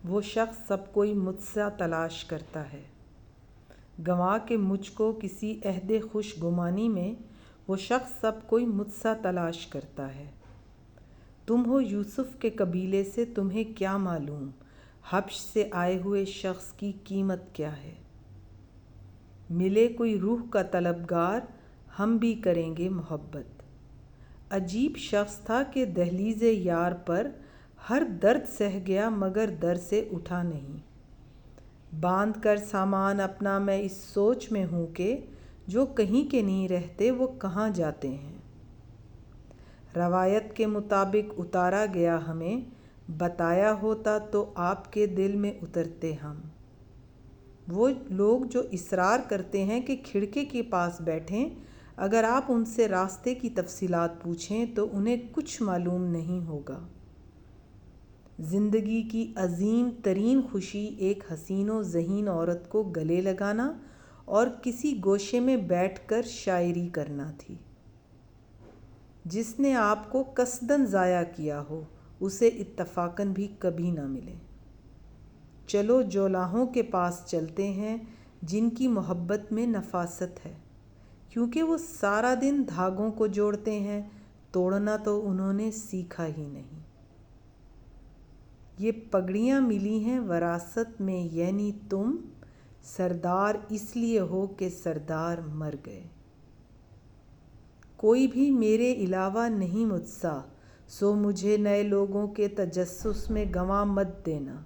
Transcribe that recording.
وہ شخص سب کوئی مجھ سے تلاش کرتا ہے، گنوا کہ مجھ کو کسی عہد خوش گمانی میں، وہ شخص سب کوئی مجھ سے تلاش کرتا ہے۔ تم ہو یوسف کے قبیلے سے، تمہیں کیا معلوم حبش سے آئے ہوئے شخص کی قیمت کیا ہے؟ ملے کوئی روح کا طلبگار، ہم بھی کریں گے محبت۔ عجیب شخص تھا کہ دہلیز یار پر ہر درد سہ گیا مگر در سے اٹھا نہیں۔ باندھ کر سامان اپنا میں اس سوچ میں ہوں کہ جو کہیں کے نہیں رہتے وہ کہاں جاتے ہیں۔ روایت کے مطابق اتارا گیا، ہمیں بتایا ہوتا تو آپ کے دل میں اترتے ہم۔ وہ لوگ جو اصرار کرتے ہیں کہ کھڑکی کے پاس بیٹھیں، اگر آپ ان سے راستے کی تفصیلات پوچھیں تو انہیں کچھ معلوم نہیں ہوگا۔ زندگی کی عظیم ترین خوشی ایک حسین و ذہین عورت کو گلے لگانا اور کسی گوشے میں بیٹھ کر شاعری کرنا تھی۔ جس نے آپ کو قصداً ضائع کیا ہو، اسے اتفاقاً بھی کبھی نہ ملے۔ چلو جولاہوں کے پاس چلتے ہیں جن کی محبت میں نفاست ہے، کیونکہ وہ سارا دن دھاگوں کو جوڑتے ہیں، توڑنا تو انہوں نے سیکھا ہی نہیں۔ یہ پگڑیاں ملی ہیں وراثت میں، یعنی تم سردار اس لیے ہو کہ سردار مر گئے۔ کوئی بھی میرے علاوہ نہیں مجھ سا، سو مجھے نئے لوگوں کے تجسس میں گنوا مت دینا۔